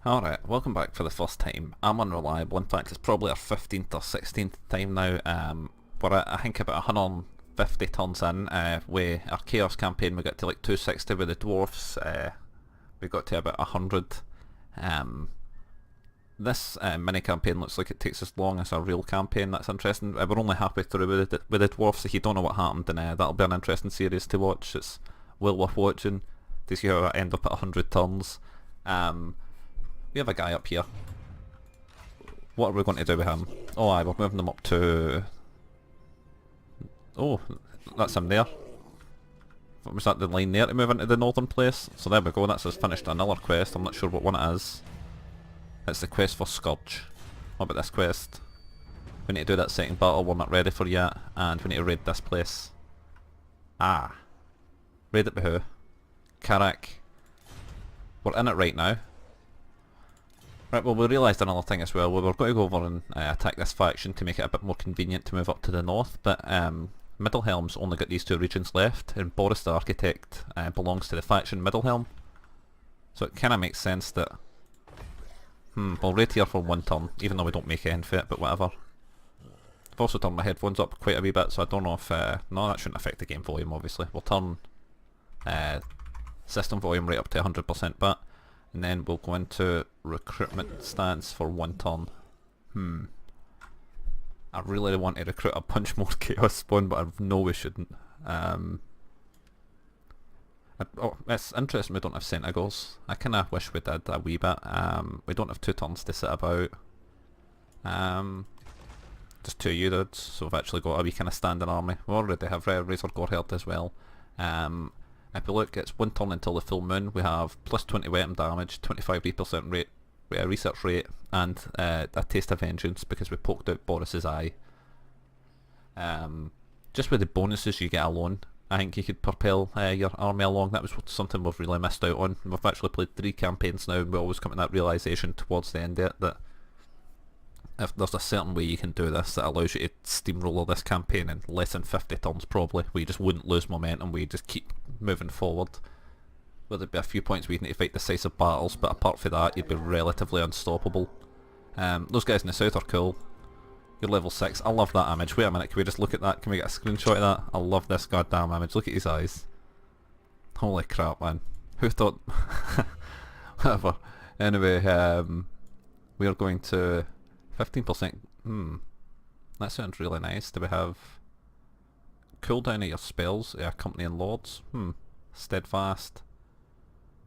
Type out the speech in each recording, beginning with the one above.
Alright, welcome back for the first time. I'm unreliable. In fact, it's probably our 15th or 16th time now. We're at, I think, about 150 turns in. With our Chaos campaign, we got to like 260 with the Dwarfs. We got to about 100. This mini campaign looks like it takes as long as a real campaign. That's interesting. We're only halfway through with the Dwarfs. If you don't know what happened, then that'll be an interesting series to watch. It's well worth watching to see how I end up at 100 turns. We have a guy up here. What are we going to do with him? Oh aye, we're moving them up to... Oh, that's him there. Was that the line there to move into the northern place? So there we go, that's us finished another quest. I'm not sure what one it is. It's the quest for Scourge. What about this quest? We need to do that second battle we're not ready for yet, and we need to raid this place. Ah. Raid it with who? Khazrak. We're in it right now. Right, well we realised another thing as well. We were going to go over and attack this faction to make it a bit more convenient to move up to the north, but Middlehelm's only got these two regions left, and Boris the Architect belongs to the faction Middlehelm. So it kind of makes sense that... we'll raid here for one turn, even though we don't make end for it, but whatever. I've also turned my headphones up quite a wee bit, so I don't know if... no, that shouldn't affect the game volume, obviously. We'll turn system volume right up to 100%, but... And then we'll go into recruitment stance for one turn. I really want to recruit a bunch more Chaos Spawn, but I know we shouldn't. It's interesting we don't have Centigals. I kinda wish we did a wee bit. We don't have 2 turns to sit about. Just 2 units, so we've actually got a wee kinda standing army. We already have Razor Goreherd as well. If we look, it's 1 turn until the full moon. We have plus 20 weapon damage, 25 repercent rate, research rate, and a taste of vengeance because we poked out Boris's eye. Just with the bonuses you get alone, I think you could propel your army along. That was something we've really missed out on. We've actually played 3 campaigns now, and we always come to that realisation towards the end of it that if there's a certain way you can do this that allows you to steamroller this campaign in less than 50 turns probably, where you just wouldn't lose momentum, where you just keep moving forward. Well, there'd be a few points where you need to fight decisive battles, but apart from that you'd be relatively unstoppable. Those guys in the south are cool. You're level 6. I love that image. Wait a minute, can we just look at that? Can we get a screenshot of that? I love this goddamn image. Look at his eyes. Holy crap, man. Who thought... Whatever. Anyway, we are going to... 15%. That sounds really nice. Do we have cooldown of your spells, accompanying lords? Steadfast.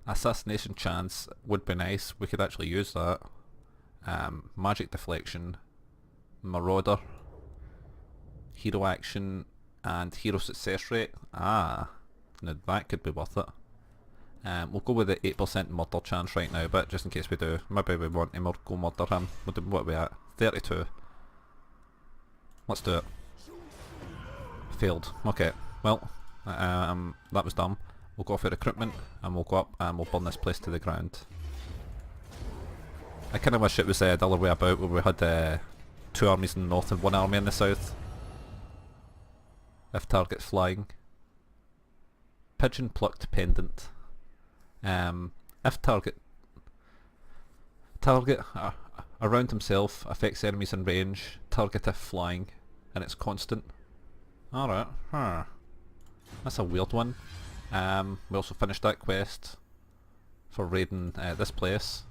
Assassination chance would be nice. We could actually use that. Magic deflection. Marauder. Hero action and hero success rate. Ah, now that could be worth it. We'll go with the 8% murder chance right now, but just in case we do, maybe we want to go murder him. What are we at? 32. Let's do it. Failed. Okay, well, that was dumb. We'll go for recruitment, and we'll go up and we'll burn this place to the ground. I kinda wish it was the other way about, where we had 2 armies in the north and 1 army in the south. If target's flying. Pigeon plucked pendant. If target around himself affects enemies in range, target if flying, and it's constant. Alright, that's a weird one. We also finished that quest for raiding this place.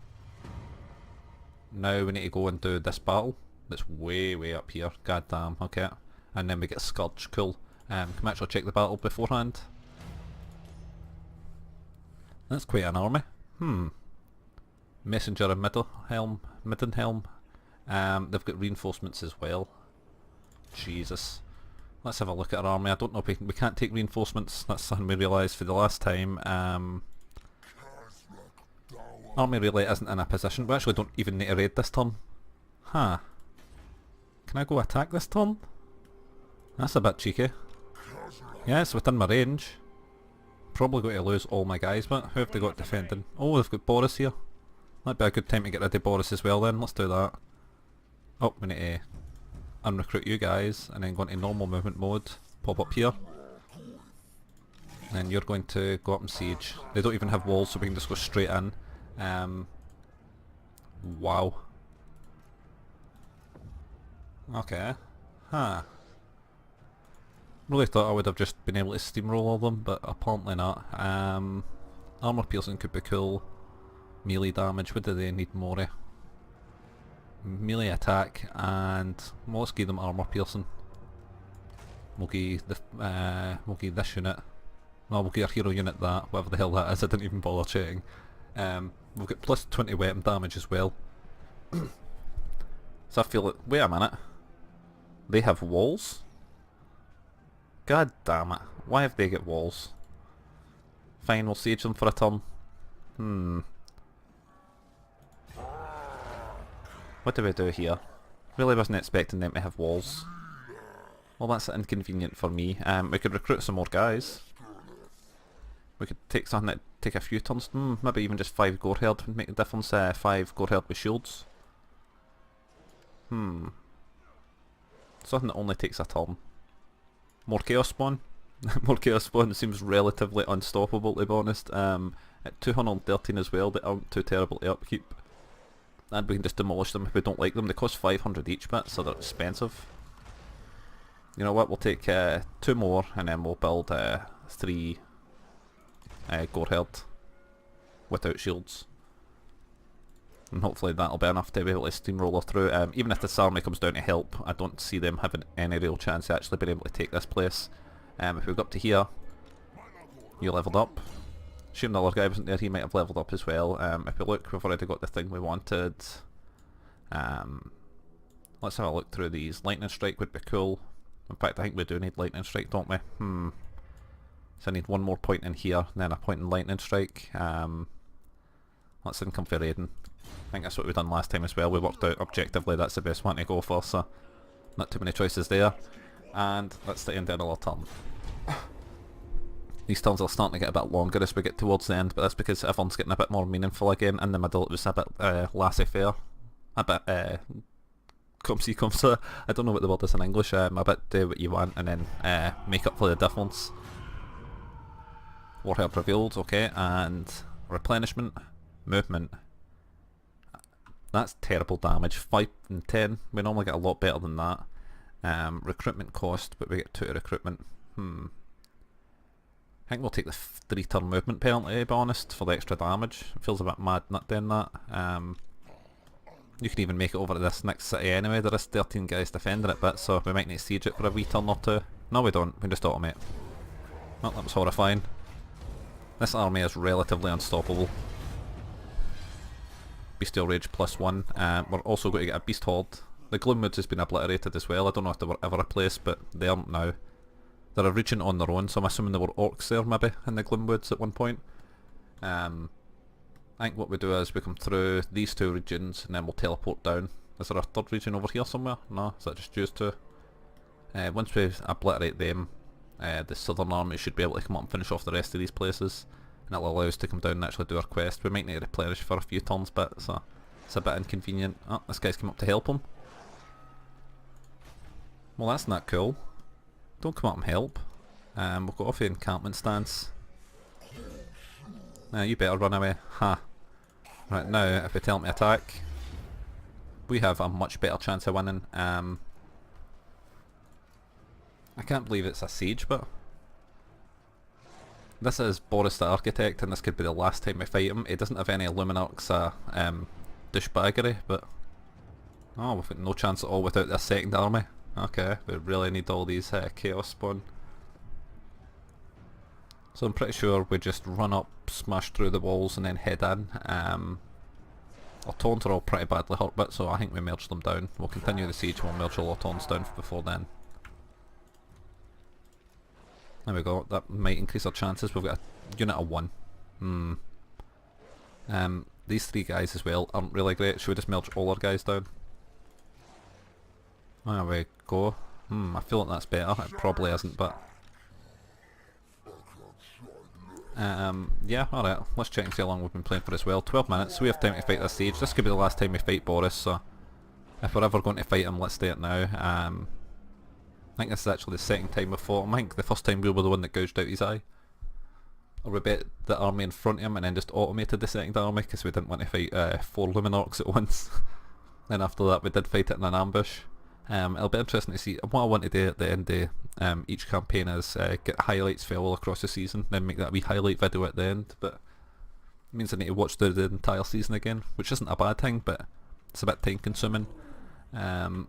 Now we need to go and do this battle that's way up here. God damn, okay. And then we get Scourge, cool. Can we actually check the battle beforehand? That's quite an army. Messenger of Middenhelm. They've got reinforcements as well. Jesus. Let's have a look at our army. I don't know if we can't take reinforcements. That's something we realised for the last time. Army really isn't in a position. We actually don't even need to raid this turn. Can I go attack this turn? That's a bit cheeky. Yeah, it's within my range. Probably going to lose all my guys, but who have they got defending? Oh, they've got Boris here. That'd be a good time to get rid of Boris as well then. Let's do that. Oh, we need to unrecruit you guys and then go into normal movement mode. Pop up here. And you're going to go up and siege. They don't even have walls, so we can just go straight in. Wow. Okay. Huh. Really thought I would have just been able to steamroll all of them, but apparently not. Armor piercing could be cool. Melee damage, what do they need more of? Melee attack, and well, let's give them armor piercing. We'll give this unit. No, we'll give our hero unit that, whatever the hell that is, I didn't even bother checking. We'll get plus 20 weapon damage as well. So I feel like, wait a minute. They have walls? God damn it. Why have they got walls? Fine, we'll siege them for a turn. What do we do here? Really wasn't expecting them to have walls. Well, that's inconvenient for me. We could recruit some more guys. We could take something that take a few turns. Maybe even just 5 Goreherd would make a difference. 5 Goreherd with shields. Something that only takes a turn. More Chaos Spawn. More Chaos Spawn seems relatively unstoppable, to be honest. At 213 as well, they aren't too terrible to upkeep. And we can just demolish them if we don't like them. They cost 500 each bit, so they're expensive. You know what, we'll take 2 more, and then we'll build 3 Goreherd without shields. And hopefully that'll be enough to be able to steamroller through. Even if this army comes down to help, I don't see them having any real chance of actually being able to take this place. If we go up to here, you leveled up. Assume the other guy wasn't there, he might have leveled up as well. If we look, we've already got the thing we wanted. Let's have a look through these. Lightning Strike would be cool. In fact, I think we do need Lightning Strike, don't we? So I need 1 more point in here, and then a point in Lightning Strike. Let's income for raiding. I think that's what we done last time as well. We worked out objectively that's the best one to go for, so not too many choices there. And that's the end of another turn. These turns are starting to get a bit longer as we get towards the end, but that's because everyone's getting a bit more meaningful again. In the middle it was a bit laissez-faire. A bit comme ci comme ça. I don't know what the word is in English. A bit do what you want and then make up for the difference. Warhammer revealed, okay, and replenishment, movement. That's terrible damage. 5 and 10. We normally get a lot better than that. Recruitment cost, but we get 2 recruitment. I think we'll take the 3 turn movement penalty, to be honest, for the extra damage. It feels a bit mad not doing that. You can even make it over to this next city anyway. There is 13 guys defending it, but so we might need to siege it for a wee turn or 2. No, we don't. We can just automate. Well, that was horrifying. This army is relatively unstoppable. Bestial Rage +1. We're also going to get a Beast Horde. The Gloomwoods has been obliterated as well. I don't know if they were ever replaced, but they aren't now. They're a region on their own, so I'm assuming there were orcs there maybe in the Gloomwoods at one point. I think what we do is we come through these 2 regions and then we'll teleport down. Is there a 3rd region over here somewhere? No, is that just used 2? Once we obliterate them, the southern army should be able to come up and finish off the rest of these places, and it'll allow us to come down and actually do our quest. We might need to replenish for a few turns, but so it's a bit inconvenient. Oh, this guy's come up to help him. Well, that's not cool. Don't come up and help. We'll go off the encampment stance. You better run away. Ha. Right, now if we tell him to attack, we have a much better chance of winning. I can't believe it's a siege, but this is Boris the Architect, and this could be the last time we fight him. He doesn't have any Luminarks douchebaggery, but oh, we've got no chance at all without this second army. Okay, we really need all these Chaos Spawn. So I'm pretty sure we just run up, smash through the walls and then head in. Our Taunts are all pretty badly hurt, but so I think we merge them down. We'll continue the siege and we'll merge all our Taunts down before then. There we go, that might increase our chances. We've got a unit of 1. These 3 guys as well aren't really great. Should we just merge all our guys down? There we go. I feel like that's better. It probably isn't, but yeah, alright, let's check and see how long we've been playing for as well. 12 minutes, so we have time to fight this siege. This could be the last time we fight Boris, so if we're ever going to fight him, let's do it now. I think this is actually the second time we fought him. I think the first time we were the one that gouged out his eye. or we bet the army in front of him and then just automated the second army because we didn't want to fight 4 Luminorcs at once. Then after that we did fight it in an ambush. It'll be interesting to see. What I want to do at the end of each campaign is get highlights for all across the season, then make that wee highlight video at the end, but it means I need to watch through the entire season again, which isn't a bad thing, but it's a bit time consuming. We're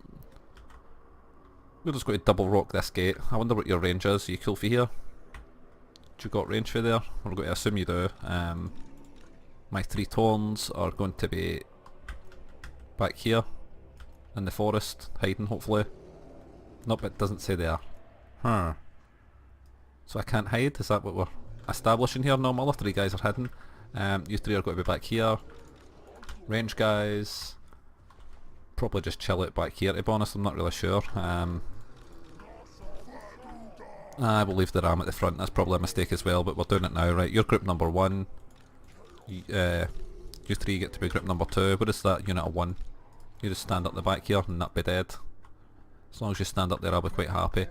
just going to double rock this gate. I wonder what your range is. Are you cool for here? Do you got range for there? We're going to assume you do. My 3 Tawns are going to be back here in the forest, hiding hopefully. Nope, it doesn't say there. Huh. So I can't hide? Is that what we're establishing here? No, my other 3 guys are hidden. You 3 are going to be back here. Range guys, probably just chill it back here, to be honest. I'm not really sure. I will leave the ram at the front. That's probably a mistake as well, but we're doing it now. Right, you're group number 1. You 3 get to be group number 2. What is that? Unit of 1. You just stand up the back here and not be dead. As long as you stand up there, I'll be quite happy.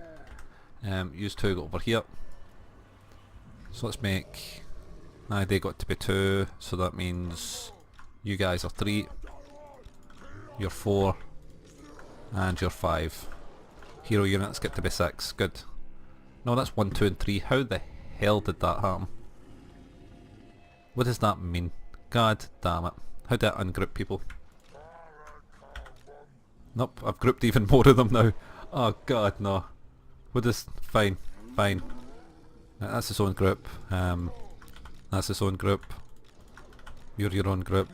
Use 2 go over here. So let's make... they got to be 2, so that means you guys are 3, you're 4, and you're 5. Hero units get to be 6, good. No, that's 1, 2 and 3. How the hell did that happen? What does that mean? God damn it. How did I ungroup people? Nope, I've grouped even more of them now. Oh god, no. What is... Fine, fine. That's his own group. That's his own group. You're your own group.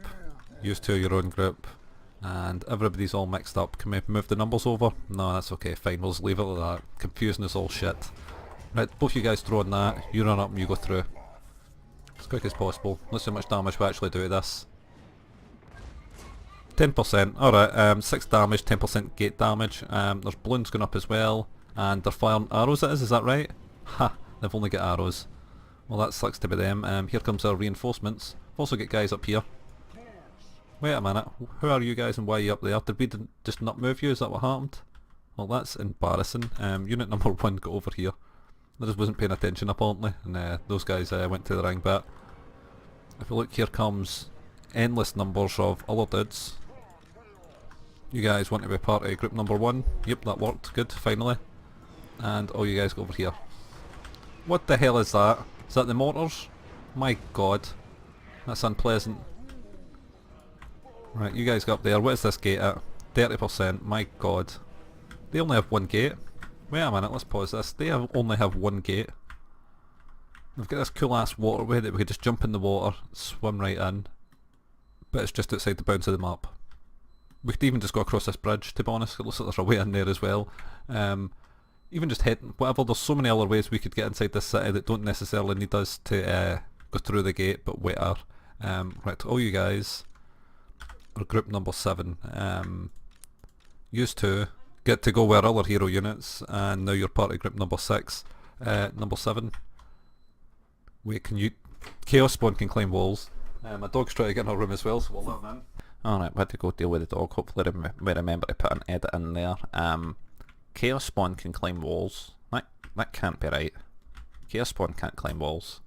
You 2 are your own group. And everybody's all mixed up. Can we move the numbers over? No, that's okay, fine. We'll just leave it like that. Confusing is all shit. Right, both you guys throw on that. You run up and you go through. As quick as possible. Let's see how much damage we actually do with this. 10%. Alright, 6 damage, 10% gate damage. There's balloons going up as well. And they're firing arrows it is that right? Ha! They've only got arrows. Well, that sucks to be them. Here comes our reinforcements. Also get guys up here. Wait a minute. Who are you guys and why are you up there? Did we just not move you? Is that what happened? Well, that's embarrassing. Unit number 1 got over here. I just wasn't paying attention apparently, and those guys went to the ring bit. If we look, here comes endless numbers of other dudes. You guys want to be part of group number 1? Yep, that worked. Good, finally. And all you guys go over here. What the hell is that? Is that the mortars? My god. That's unpleasant. Right, you guys go up there. What is this gate at? 30%. My god. They only have 1 gate. Wait a minute, let's pause this. They only have 1 gate. They've got this cool ass waterway that we could just jump in the water, swim right in. But it's just outside the bounds of the map. We could even just go across this bridge, to be honest. It looks like there's a way in there as well. Even just heading, whatever, there's so many other ways we could get inside this city that don't necessarily need us to go through the gate, but wait are. Right, all you guys are group number 7. Used to get to go where other hero units, and now you're part of group number 6. Number 7. Wait, can you... Chaos Spawn can climb walls. My dog's trying to get in her room as well, so we'll let him in. Alright, we had to go deal with the dog. Hopefully we remember to put an edit in there. Chaos Spawn can climb walls. That can't be right. Chaos Spawn can't climb walls.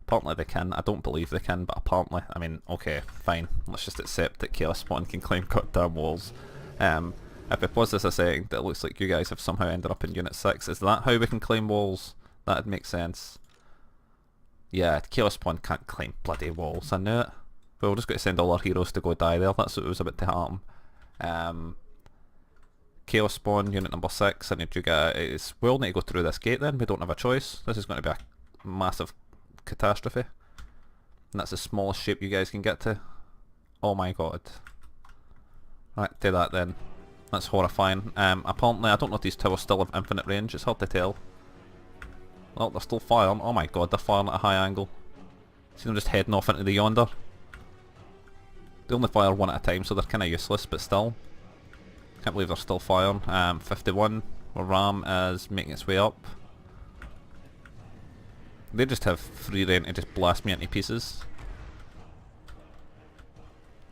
Apparently they can. I don't believe they can, but apparently, I mean, okay, fine. Let's just accept that Chaos Spawn can climb goddamn walls. If we pause this a second, it looks like you guys have somehow ended up in Unit 6. Is that how we can climb walls? That'd make sense. Yeah, Chaos Spawn can't climb bloody walls, I knew it. But we're just going to send all our heroes to go die there. That's what was about to happen. Chaos Spawn, Unit number 6. I need you guys... We'll need to go through this gate then. We don't have a choice. This is going to be a massive catastrophe. And that's the smallest shape you guys can get to. Oh my god. Right, do that then. That's horrifying. Apparently, I don't know if these towers still have infinite range. It's hard to tell. Oh, they're still firing. Oh my god, they're firing at a high angle. See them just heading off into the yonder. They only fire 1 at a time, so they're kind of useless, but still. Can't believe they're still firing. 51, where RAM is making its way up. They just have free reign to just blast me into pieces.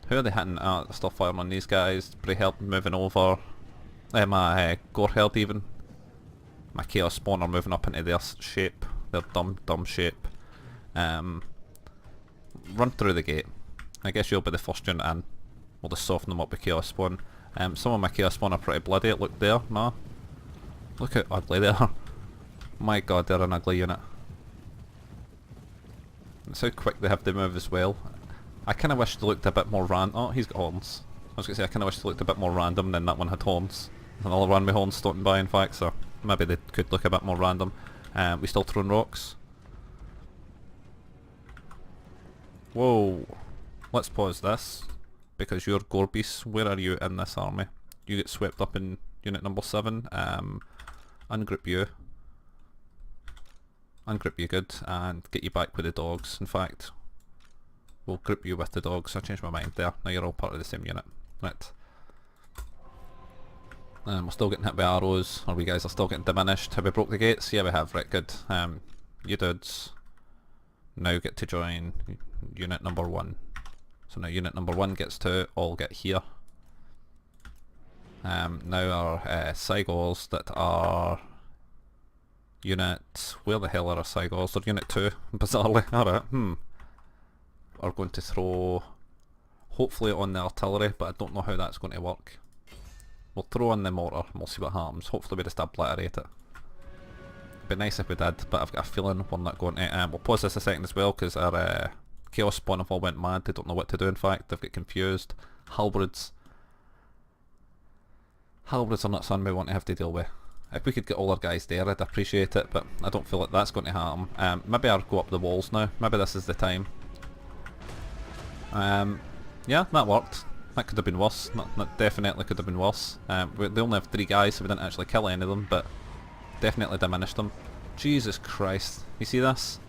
Who are they hitting at? They're still firing on these guys. Pretty help moving over. My Gore Herd even. My Chaos Spawn are moving up into their shape. Their dumb shape. Run through the gate. I guess you'll be the first unit in. We'll just soften them up with Chaos Spawn. Some of my Chaos Spawn are pretty bloody. Look there, nah. Look how ugly they are. My god, they're an ugly unit. It's how quick they have to move as well. I kind of wish they looked a bit more oh, he's got horns. I was going to say, I kind of wish they looked a bit more random than that one had horns. Another one with horns stopping by, in fact, so maybe they could look a bit more random. We still throwing rocks. Whoa. Let's pause this, because you're Gore Beasts. Where are you in this army? You get swept up in unit number 7. Ungroup you. Ungroup you good, and get you back with the dogs. In fact, we'll group you with the dogs. I changed my mind there. Now you're all part of the same unit. Right. We're still getting hit by arrows, or we guys are still getting diminished. Have we broke the gates? Yeah, we have. Right, good. You dudes now get to join unit number 1. So now unit number 1 gets to all get here. Now our Gygors that are unit... Where the hell are our Gygors? They're unit 2, bizarrely. Alright, are going to throw... hopefully on the artillery, but I don't know how that's going to work. We'll throw on the mortar and we'll see what happens. Hopefully we just obliterate it. It'd be nice if we did, but I've got a feeling we're not going to. We'll pause this a second as well, because our Chaos Spawn have all went mad. They don't know what to do, in fact. They've got confused. Halberds. Halberds are not something we want to have to deal with. If we could get all our guys there, I'd appreciate it, but I don't feel like that's going to happen. Maybe I'll go up the walls now. Maybe this is the time. Yeah, that worked. That could have been worse. That definitely could have been worse. They only have 3 guys, so we didn't actually kill any of them, but definitely diminished them. Jesus Christ. You see this?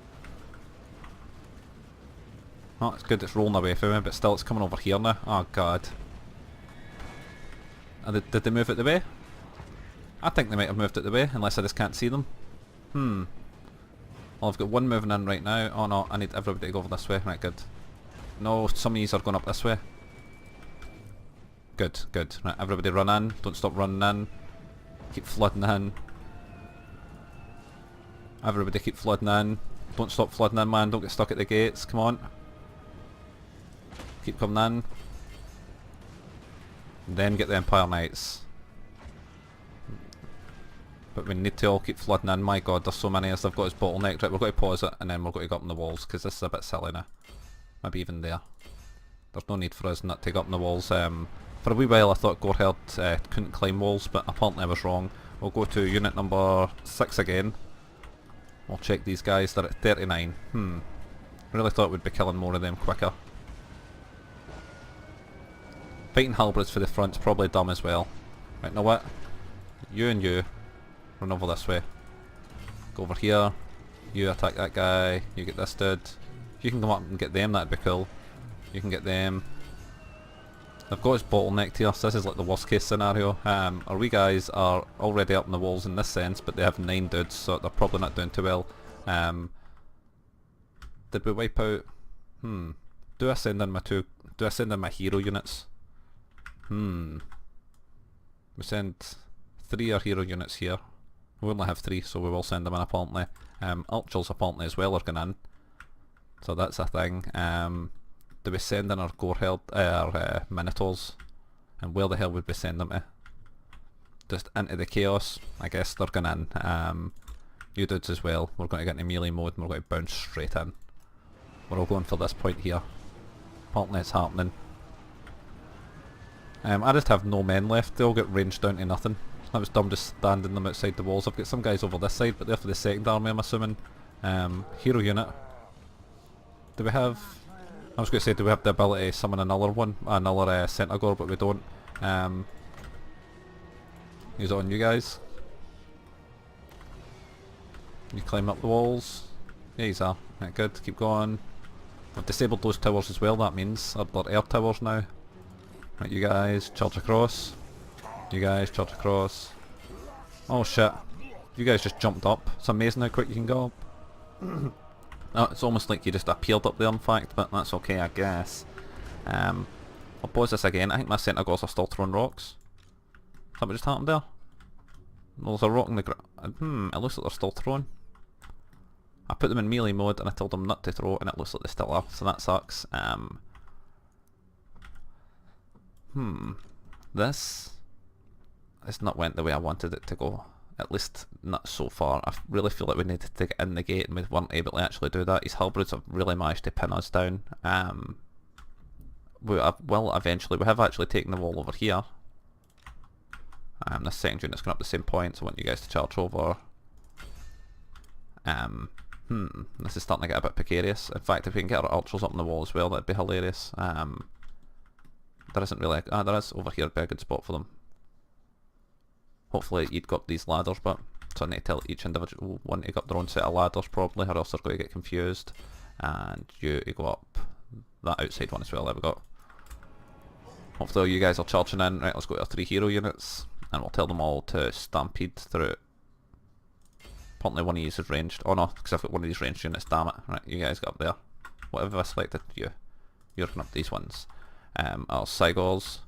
Oh, it's good it's rolling away from me, but still it's coming over here now. Oh god. Did they move it the way? I think they might have moved it the way, unless I just can't see them. Well, I've got one moving in right now. Oh no, I need everybody to go over this way. Right, good. No, some of these are going up this way. Good, good. Right, everybody run in. Don't stop running in. Keep flooding in. Everybody keep flooding in. Don't stop flooding in, man. Don't get stuck at the gates. Come on. Keep coming in. And then get the Empire Knights. But we need to all keep flooding in. My god, there's so many as they've got us bottlenecked. Right, we're going to pause it and then we're going to go up on the walls, because this is a bit silly now. Maybe even there. There's no need for us not to go up on the walls. For a wee while I thought Goreherd couldn't climb walls, but apparently I was wrong. We'll go to unit number 6 again. We'll check these guys. They're at 39. Really thought we'd be killing more of them quicker. Fighting halberds for the front's probably dumb as well. Right, know what? You and you run over this way. Go over here. You attack that guy. You get this dude. If you can come up and get them, that'd be cool. You can get them. They've got us bottlenecked here, so this is like the worst case scenario. Our wee guys are already up in the walls in this sense, but they have 9 dudes, so they're probably not doing too well. Did we wipe out? Do I send in my do I send in my hero units? We send 3 our hero units here. We only have 3, so we will send them in apparently. Archers apparently as well are going in. So that's a thing. Do we send in our Goreherd, our Minotaurs? And where the hell would we send them to? Just into the chaos? I guess they're going in. You dudes as well. We're going to get into melee mode and we're going to bounce straight in. We're all going for this point here. Apparently it's happening. I just have no men left. They all get ranged down to nothing. That was dumb just standing them outside the walls. I've got some guys over this side, but they're for the second army I'm assuming. Hero unit. Do we have... I was going to say, do we have the ability to summon another one? Another Centaur, but we don't. Use it on you guys. You climb up the walls. Yeah, you are. Right, good. Keep going. I've disabled those towers as well, that means. They're air towers now. Right, you guys, charge across. You guys, charge across. Oh shit. You guys just jumped up. It's amazing how quick you can go up. Oh, it's almost like you just appeared up there in fact, but that's okay I guess. I'll pause this again. I think my Centaurs are still throwing rocks. Is that what just happened there? Well, there's a rock in the ground. It looks like they're still throwing. I put them in melee mode and I told them not to throw, and it looks like they still are, so that sucks. This has not went the way I wanted it to go. At least not so far. I really feel like we needed to get in the gate and we weren't able to actually do that. These halberds have really managed to pin us down. We have actually taken the wall over here. This second unit's going up the same point, so I want you guys to charge over. This is starting to get a bit precarious. In fact, if we can get our archers up on the wall as well, that'd be hilarious. There isn't really... there is. Over here would be a good spot for them. Hopefully you'd go up these ladders, but so I need to tell each individual one to go up their own set of ladders probably, or else they're going to get confused. And you go up that outside one as well. There we go. Hopefully all you guys are charging in. Right, let's go to our 3 hero units, and we'll tell them all to stampede through. Apparently one of these is ranged. Oh no, because I've got one of these ranged units, damn it. Right, you guys get up there. Whatever I selected, you're going up these ones. Our Gygors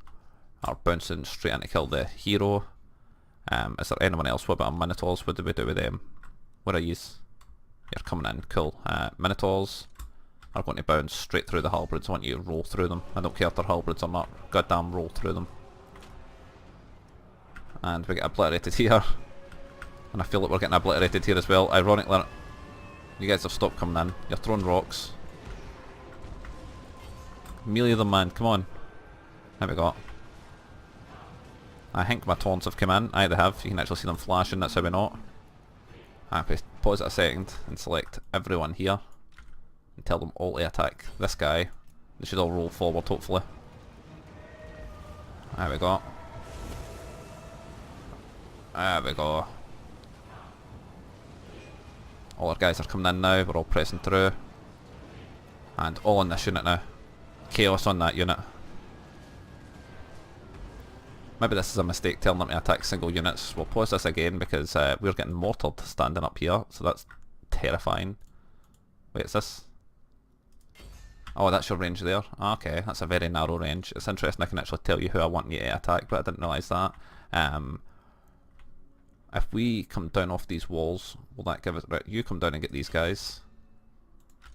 are bouncing straight in to kill the hero. Is there anyone else? What about our Minotaurs? What do we do with them? Where are yous? You're coming in, cool. Minotaurs are going to bounce straight through the halberds. I want you to roll through them. I don't care if they're halberds or not. Goddamn roll through them. And we get obliterated here. And I feel like we're getting obliterated here as well. Ironically, you guys have stopped coming in. You're throwing rocks. Melee them, man, come on. There we go. I think my taunts have come in. Aye, they have. You can actually see them flashing, that's how we know it. Pause it a second and select everyone here. And tell them all to attack this guy. They should all roll forward, hopefully. There we go. There we go. All our guys are coming in now, we're all pressing through. And all on this unit now. Chaos on that unit. Maybe this is a mistake telling them to attack single units. We'll pause this again because we're getting mortared standing up here, so that's terrifying. Wait, is this? Oh, that's your range there. Okay, that's a very narrow range. It's interesting I can actually tell you who I want you to attack, but I didn't realise that. If we come down off these walls, will that give us... Right, you come down and get these guys.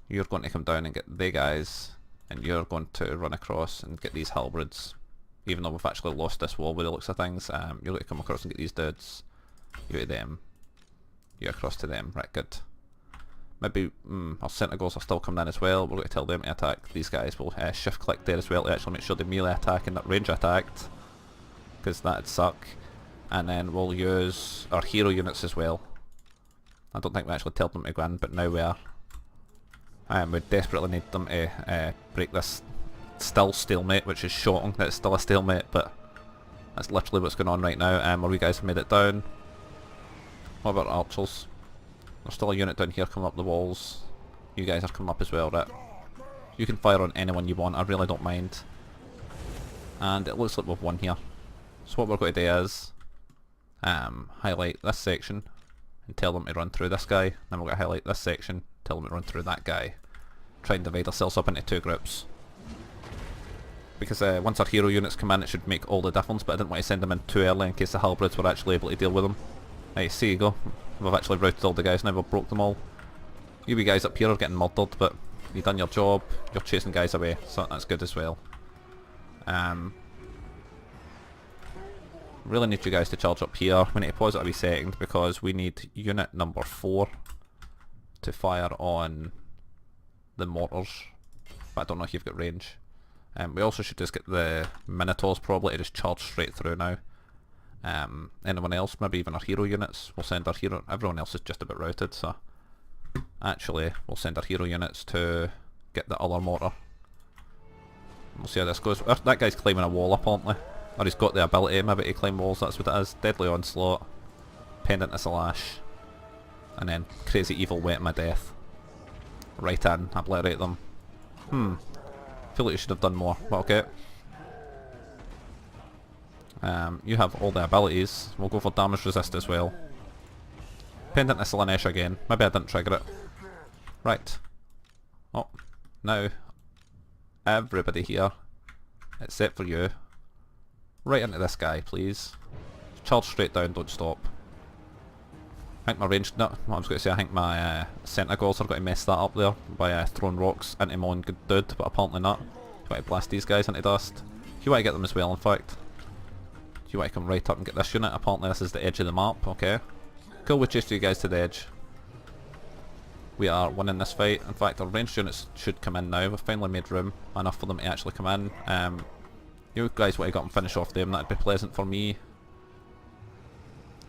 You're going to come down and get the guys. And you're going to run across and get these halberds. Even though we've actually lost this wall by the looks of things, you're going to come across and get these dudes. You to them. You across to them. Right, good. Maybe our Centaurs are still coming in as well. We're going to tell them to attack these guys. We'll shift click there as well to actually make sure they melee attack and not range attacked. Because that'd suck. And then we'll use our hero units as well. I don't think we actually told them to go in, but now we are. We desperately need them to break this still stalemate, which is shocking that it's still a stalemate, but that's literally what's going on right now. Our wee guys have made it down. What about archers? There's still a unit down here coming up the walls. You guys are coming up as well, right? You can fire on anyone you want, I really don't mind. And it looks like we've won here. So what we're going to do is highlight this section and tell them to run through this guy. Then we're going to highlight this section, tell them to run through that guy. Try and divide ourselves up into 2 groups. Because once our hero units come in, it should make all the difference, but I didn't want to send them in too early in case the halberds were actually able to deal with them. Right, see you go. We've actually routed all the guys now, we've broke them all. You wee guys up here are getting murdered, but you've done your job, you're chasing guys away, so that's good as well. Really need you guys to charge up here. We need to pause it a wee second because we need unit number 4 to fire on the mortars, but I don't know if you've got range. We also should just get the Minotaurs probably to just charge straight through now. Anyone else, maybe even our hero units, we'll send our hero... Everyone else is just a bit routed, so... Actually, we'll send our hero units to get the other mortar. We'll see how this goes. That guy's climbing a wall apparently. Or he's got the ability maybe to climb walls, that's what it is. Deadly Onslaught, Pendant of Slash, and then Crazy Evil Wet My Death. Right in, obliterate them. Feel like you should have done more, but okay. You have all the abilities. We'll go for damage resist as well. Pendant of Slanesh again. Maybe I didn't trigger it. Right. Oh, now everybody here, except for you, right into this guy, please. Charge straight down, don't stop. think my range, no, what I was going to say, I think my Centaurs are going to mess that up there by throwing rocks into my own good dude, but apparently not. You want to blast these guys into dust. You want to get them as well, in fact. You want to come right up and get this unit. Apparently this is the edge of the map, okay. Cool, we chased you guys to the edge. We are winning this fight. In fact, our ranged units should come in now. We've finally made room enough for them to actually come in. You guys want to go up and finish off them, that'd be pleasant for me.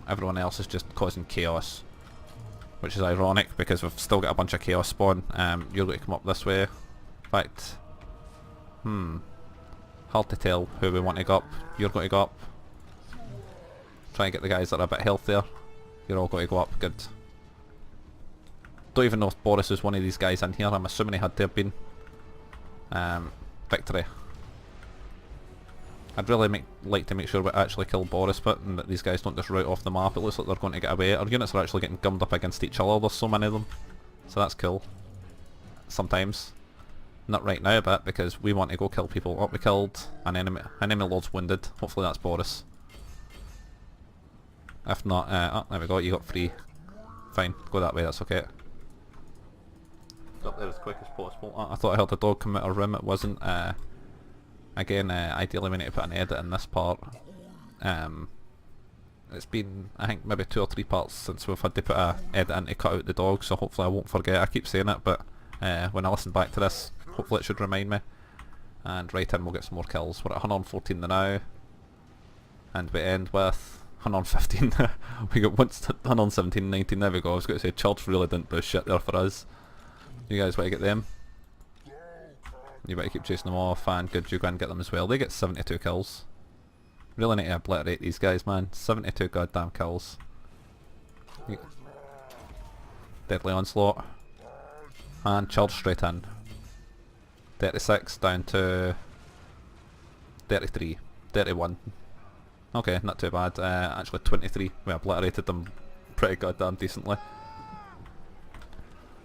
Everyone else is just causing chaos, which is ironic because we've still got a bunch of chaos spawn. You're going to come up this way. In fact, hard to tell who we want to go up. You're going to go up. Try and get the guys that are a bit healthier. You're all going to go up. Good. Don't even know if Boris is one of these guys in here. I'm assuming he had to have been. Victory. I'd really like to make sure we actually kill Boris, but and that these guys don't just rout off the map. It looks like they're going to get away. Our units are actually getting gummed up against each other. There's so many of them. So that's cool. Sometimes. Not right now a bit, because we want to go kill people. Oh, we killed an enemy lord's wounded. Hopefully that's Boris. If not, oh, there we go, you got free. Fine, go that way, that's okay. Up there as quick as possible. Oh, I thought I heard a dog come out of a room, it wasn't. Again, ideally we need to put an edit in this part. It's been, I think, maybe 2 or 3 parts since we've had to put an edit in to cut out the dog, so hopefully I won't forget. I keep saying it, but when I listen back to this, hopefully it should remind me. And right in, we'll get some more kills. We're at 114 now. And we end with 115. We got 117, 19, there we go. I was going to say, Church really didn't do shit there for us. You guys want to get them? You better keep chasing them off, and good, you go and get them as well. They get 72 kills. Really need to obliterate these guys, man. 72 goddamn kills. Deadly onslaught. And charge straight in. 36 down to 33. 31. Okay, not too bad. Actually 23. We obliterated them pretty goddamn decently.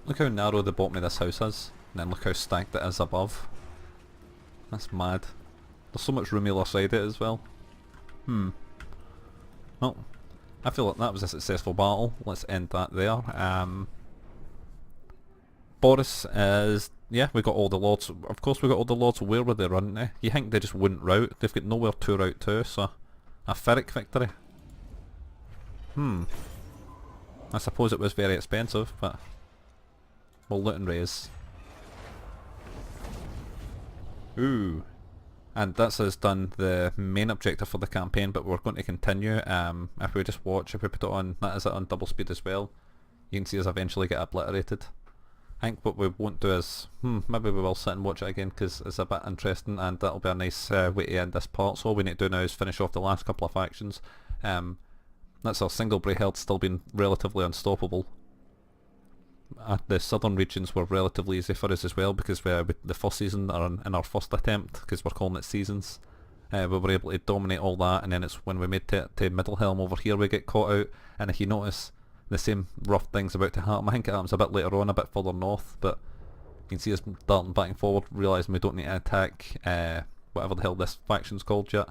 Look how narrow the bottom of this house is. And then look how stacked it is above. That's mad. There's so much room either side of it as well. Well, I feel like that was a successful battle. Let's end that there. Boris is... yeah, we got all the lords. Of course we got all the lords. Where were they running to? You think they just wouldn't rout? They've got nowhere to rout to, so... a Pyrrhic victory. I suppose it was very expensive, but... we'll loot and raise. Ooh. And that's us done the main objective for the campaign, but we're going to continue. If we just watch, if we put it on, that is it on double speed as well. You can see us eventually get obliterated. I think what we won't do is, maybe we will sit and watch it again because it's a bit interesting, and that'll be a nice way to end this part. So all we need to do now is finish off the last couple of factions. That's our single Bray Herd still being relatively unstoppable. The southern regions were relatively easy for us as well because the first season are in our first attempt, because we're calling it seasons. We were able to dominate all that, and then it's when we made to Middlehelm over here we get caught out. And if you notice, the same rough thing's about to happen. I think it happens a bit later on, a bit further north, but you can see us darting back and forward, realising we don't need to attack whatever the hell this faction's called yet.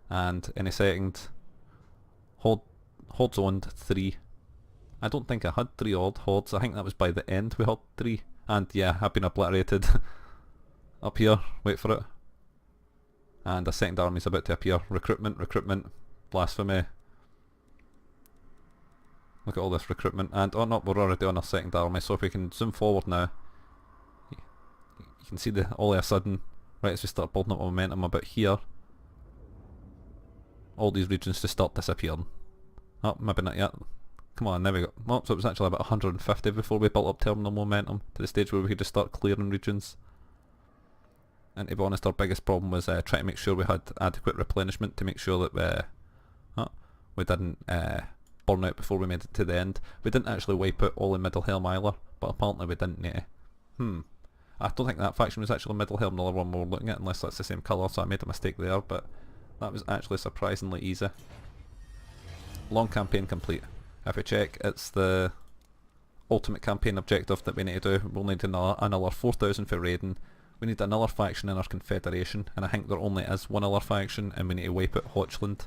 And in a second, Hordes owned 3. I don't think I had 3 odd hordes. I think that was by the end we had 3. And yeah, I've been obliterated. Up here, wait for it. And a second army's about to appear. Recruitment, blasphemy. Look at all this recruitment. And oh no, we're already on our second army, so if we can zoom forward now, you can see all of a sudden, right as we start building up momentum about here, all these regions just start disappearing. Oh, maybe not yet. Come on, there we go. Oh, so it was actually about 150 before we built up terminal momentum to the stage where we could just start clearing regions. And to be honest, our biggest problem was trying to make sure we had adequate replenishment to make sure that we didn't burn out before we made it to the end. We didn't actually wipe out all in Middlehelm either, but apparently we didn't need to. I don't think that faction was actually Middlehelm, the other one we were looking at, unless that's the same colour, so I made a mistake there, but that was actually surprisingly easy. Long campaign complete. If we check, it's the ultimate campaign objective that we need to do. We'll need another 4,000 for raiding. We need another faction in our confederation, and I think there only is one other faction, and we need to wipe out Hochland.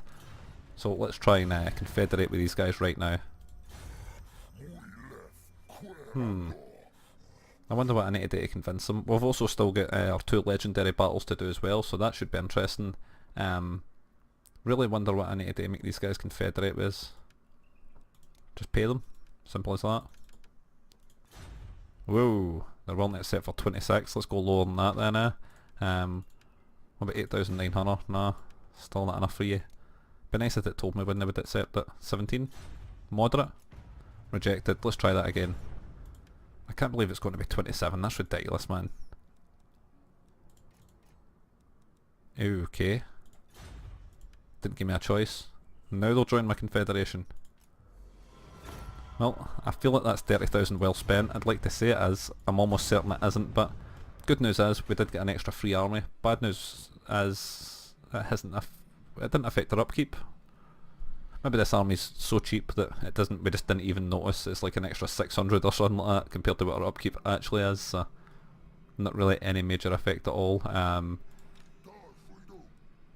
So let's try and confederate with these guys right now. I wonder what I need to do to convince them. We've also still got our 2 legendary battles to do as well, so that should be interesting. Really wonder what I need to do to make these guys confederate with us. Just pay them. Simple as that. Whoa, they're willing to accept for 26. Let's go lower than that then. What about 8,900? Nah, still not enough for you. Be nice if it told me when they would accept it. 17? Moderate? Rejected. Let's try that again. I can't believe it's going to be 27. That's ridiculous, man. Okay. Didn't give me a choice. Now they'll join my confederation. Well, I feel like that's 30,000 well spent. I'd like to say it is. I'm almost certain it isn't, but good news is we did get an extra free army. Bad news is it didn't affect our upkeep. Maybe this army's so cheap that we just didn't even notice. It's like an extra 600 or something like that compared to what our upkeep actually is. So not really any major effect at all.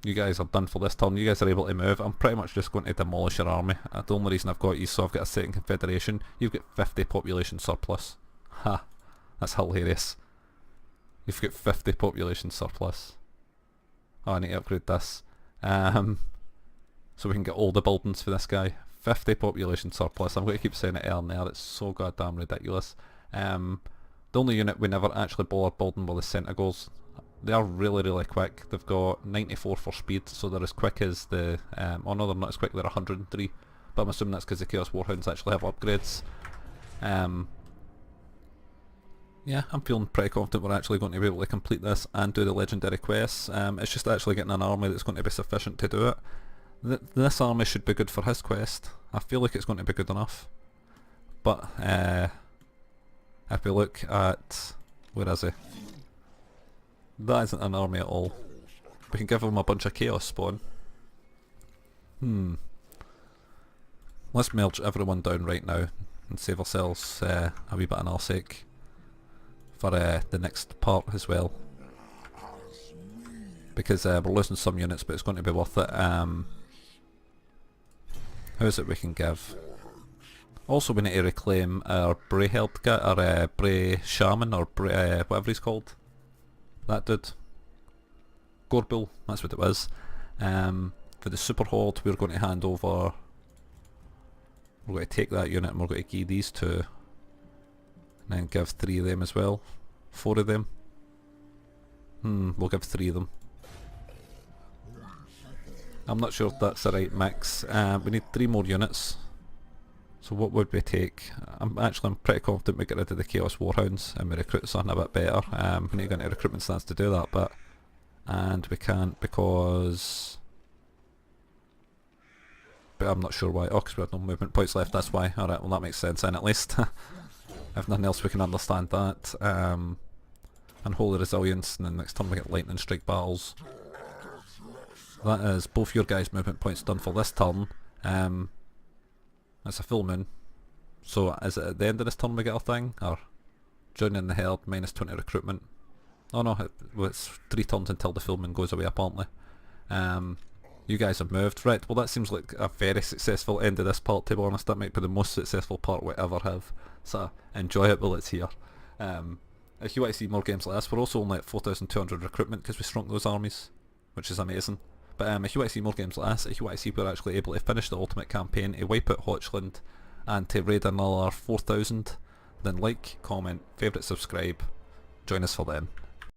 You guys are done for this turn. You guys are able to move. I'm pretty much just going to demolish your army. The only reason I've got you so I've got a second confederation. You've got 50 population surplus. Ha! That's hilarious. You've got 50 population surplus. Oh, I need to upgrade this. So we can get all the buildings for this guy. 50 population surplus. I'm going to keep saying it there and there. It's so goddamn ridiculous. The only unit we never actually bothered building were the Centaurs. They are really, really quick. They've got 94 for speed, so they're as quick as the... oh no, they're not as quick, they're 103. But I'm assuming that's because the Chaos Warhounds actually have upgrades. Yeah, I'm feeling pretty confident we're actually going to be able to complete this and do the legendary quests. It's just actually getting an army that's going to be sufficient to do it. This army should be good for his quest. I feel like it's going to be good enough. But if we look at... where is he? That isn't an army at all. We can give him a bunch of chaos spawn. Let's merge everyone down right now and save ourselves a wee bit of nullsake for the next part as well. Because we're losing some units, but it's going to be worth it. Who is it we can give? Also, we need to reclaim our Bray Held guy, our Bray Shaman, or Bray, whatever he's called. That dude. Gorbil, that's what it was. For the Super Horde, we're going to hand over... we're going to take that unit and we're going to give these 2. And then give 3 of them as well. 4 of them. We'll give 3 of them. I'm not sure if that's the right mix. We need 3 more units. So what would we take? I'm pretty confident we get rid of the Chaos Warhounds and we recruit something a bit better. We need to go into recruitment stance to do that, but... and we can't because... but I'm not sure why. Oh, because we have no movement points left, that's why. Alright, well that makes sense then at least. If nothing else we can understand that. Unholy Resilience, and then next time we get Lightning Strike battles. That is both your guys' movement points done for this turn. It's a full moon. So is it at the end of this turn we get a thing? Or joining the herd, minus 20 recruitment. Oh no, it's 3 turns until the full moon goes away apparently. You guys have moved. Right, well that seems like a very successful end of this part, to be honest. That might be the most successful part we ever have. So enjoy it while it's here. If you want to see more games like this, we're also only at 4,200 recruitment because we shrunk those armies, which is amazing. But if you want to see more games like this, if you want to see we're actually able to finish the ultimate campaign, to wipe out Hochland, and to raid another 4,000, then like, comment, favourite, subscribe, join us for then.